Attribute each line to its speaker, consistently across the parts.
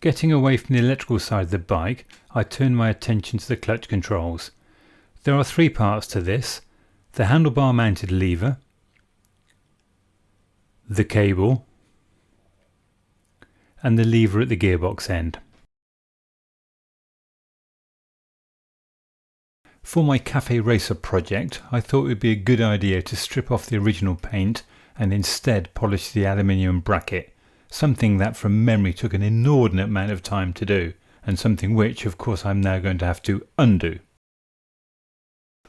Speaker 1: Getting away from the electrical side of the bike, I turn my attention to the clutch controls. There are three parts to this: the handlebar mounted lever, the cable, and the lever at the gearbox end. For my Cafe Racer project, I thought it would be a good idea to strip off the original paint and instead polish the aluminium bracket, something that from memory took an inordinate amount of time to do, and something which of course I'm now going to have to undo.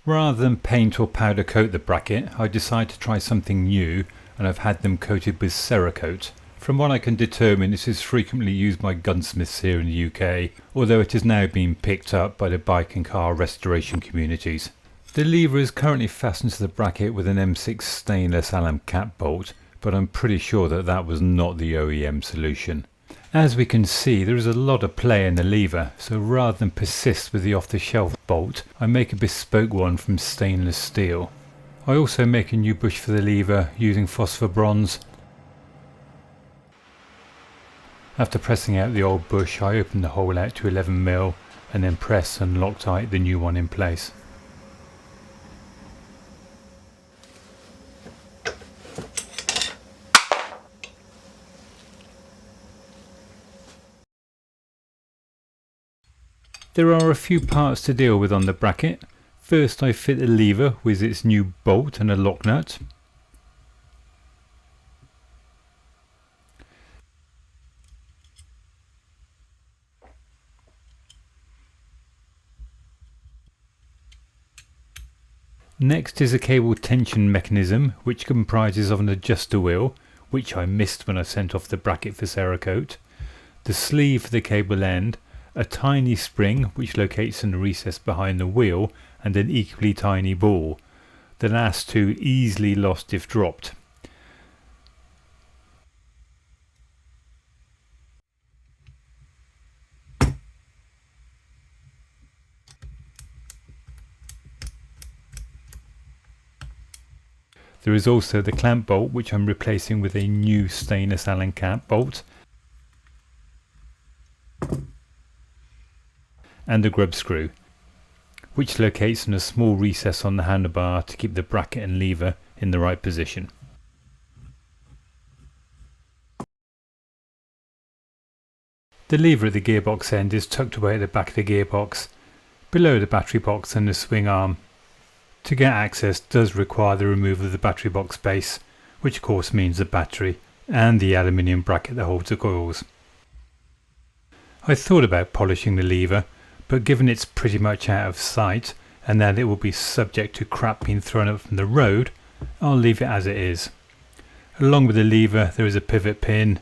Speaker 1: Rather than paint or powder coat the bracket, I decided to try something new, and I've had them coated with Cerakote. From what I can determine, this is frequently used by gunsmiths here in the UK, although it is now being picked up by the bike and car restoration communities. The lever is currently fastened to the bracket with an M6 stainless alum cap bolt, but I'm pretty sure that that was not the OEM solution. As we can see, there is a lot of play in the lever, so rather than persist with the off-the-shelf bolt, I make a bespoke one from stainless steel. I also make a new bush for the lever using phosphor bronze. After pressing out the old bush, I open the hole out to 11mm and then press and Loctite the new one in place. There are a few parts to deal with on the bracket. First I fit the lever with its new bolt and a lock nut. Next is a cable tension mechanism which comprises of an adjuster wheel, which I missed when I sent off the bracket for Cerakote, the sleeve for the cable end, a tiny spring which locates in the recess behind the wheel, and an equally tiny ball, the last two easily lost if dropped. There is also the clamp bolt, which I'm replacing with a new stainless Allen cap bolt, and the grub screw, which locates in a small recess on the handlebar to keep the bracket and lever in the right position. The lever at the gearbox end is tucked away at the back of the gearbox, below the battery box and the swing arm. To get access does require the removal of the battery box base, which of course means the battery and the aluminium bracket that holds the coils. I thought about polishing the lever, but given it's pretty much out of sight and that it will be subject to crap being thrown up from the road, I'll leave it as it is. Along with the lever there is a pivot pin,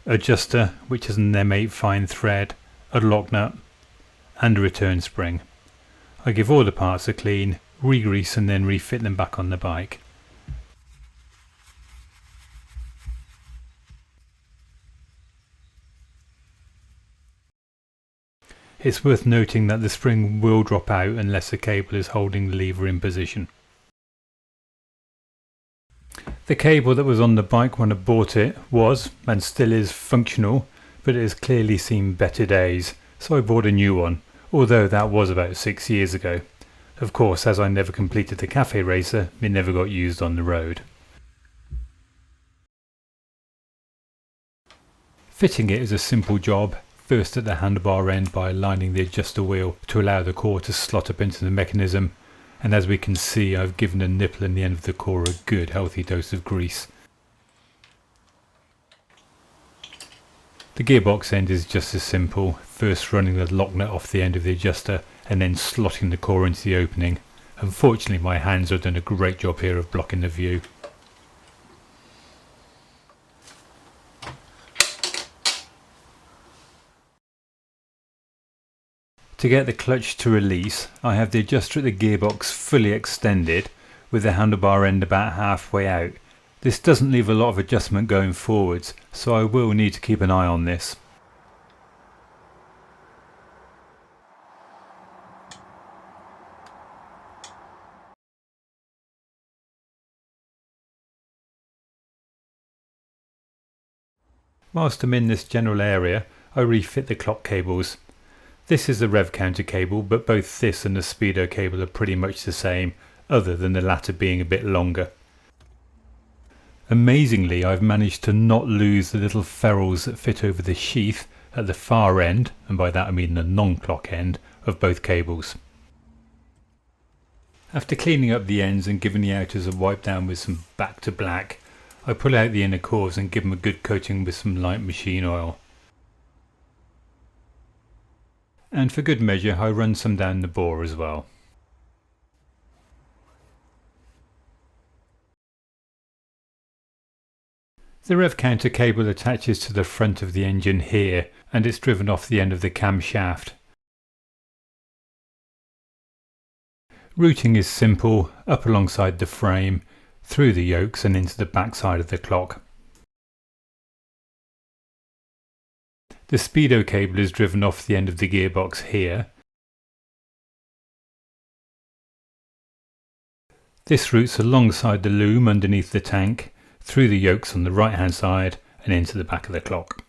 Speaker 1: adjuster which is an M8 fine thread, a lock nut and a return spring. I give all the parts a clean, re-grease and then refit them back on the bike. It's worth noting that the spring will drop out unless the cable is holding the lever in position. The cable that was on the bike when I bought it was, and still is, functional, but it has clearly seen better days, so I bought a new one, although that was about 6 years ago. Of course, as I never completed the Cafe Racer, it never got used on the road. Fitting it is a simple job. First at the handlebar end by aligning the adjuster wheel to allow the core to slot up into the mechanism, and as we can see I've given the nipple and the end of the core a good healthy dose of grease. The gearbox end is just as simple, first running the lock nut off the end of the adjuster and then slotting the core into the opening. Unfortunately my hands have done a great job here of blocking the view. To get the clutch to release, I have the adjuster at the gearbox fully extended with the handlebar end about halfway out. This doesn't leave a lot of adjustment going forwards, so I will need to keep an eye on this. Whilst I'm in this general area, I refit the clock cables. This is the rev counter cable, but both this and the Speedo cable are pretty much the same, other than the latter being a bit longer. Amazingly, I've managed to not lose the little ferrules that fit over the sheath at the far end, and by that I mean the non-clock end, of both cables. After cleaning up the ends and giving the outers a wipe down with some back to black, I pull out the inner cores and give them a good coating with some light machine oil. And for good measure, I run some down the bore as well. The rev counter cable attaches to the front of the engine here, and it's driven off the end of the camshaft. Routing is simple, up alongside the frame, through the yokes and into the back side of the clock. The Speedo cable is driven off the end of the gearbox here. This routes alongside the loom underneath the tank, through the yokes on the right hand side and into the back of the clock.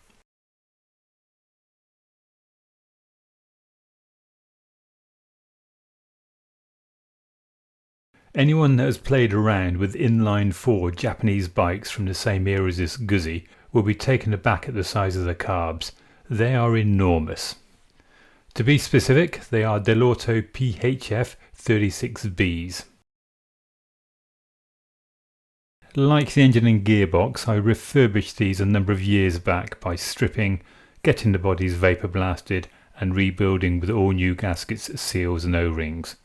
Speaker 1: Anyone that has played around with inline 4 Japanese bikes from the same era as this Guzzi will be taken aback at the size of the carbs. They are enormous. To be specific, they are Outtro PHF 36Bs. Like the engine and gearbox, I refurbished these a number of years back by stripping, getting the bodies vapour blasted and rebuilding with all new gaskets, seals and O-rings.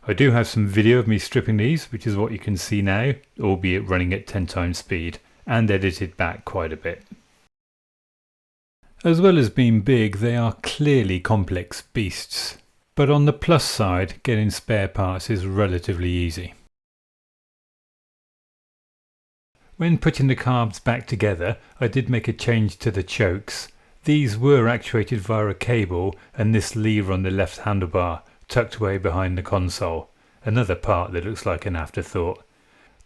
Speaker 1: I do have some video of me stripping these, which is what you can see now, albeit running at 10 times speed, and edited back quite a bit. As well as being big, they are clearly complex beasts, but on the plus side, getting spare parts is relatively easy. When putting the carbs back together, I did make a change to the chokes. These were actuated via a cable and this lever on the left handlebar, tucked away behind the console, another part that looks like an afterthought.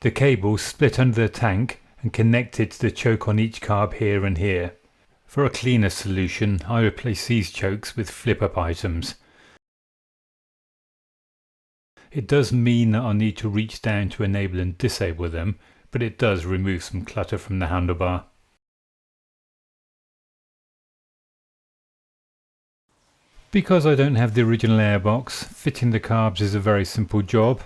Speaker 1: The cable split under the tank and connected to the choke on each carb here and here. For a cleaner solution, I replace these chokes with flip-up items. It does mean that I'll need to reach down to enable and disable them, but it does remove some clutter from the handlebar. Because I don't have the original airbox, fitting the carbs is a very simple job.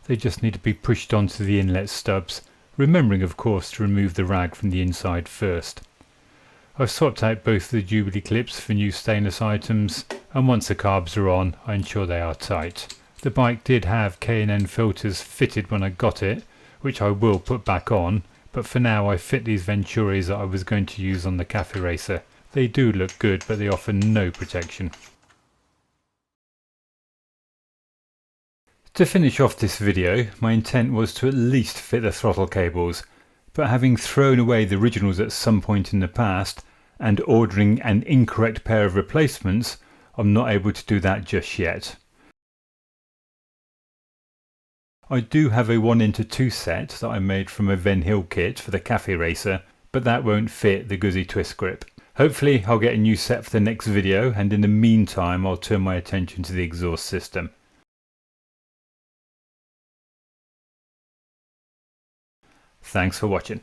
Speaker 1: They just need to be pushed onto the inlet stubs, remembering of course to remove the rag from the inside first. I've swapped out both the Jubilee clips for new stainless items, and once the carbs are on, I ensure they are tight. The bike did have K&N filters fitted when I got it, which I will put back on, but for now I fit these Venturis that I was going to use on the Cafe Racer. They do look good, but they offer no protection. To finish off this video, my intent was to at least fit the throttle cables, but having thrown away the originals at some point in the past and ordering an incorrect pair of replacements, I'm not able to do that just yet. I do have a 1:2 set that I made from a Ven Hill kit for the Cafe Racer, but that won't fit the Guzzi twist grip. Hopefully I'll get a new set for the next video, and in the meantime I'll turn my attention to the exhaust system. Thanks for watching.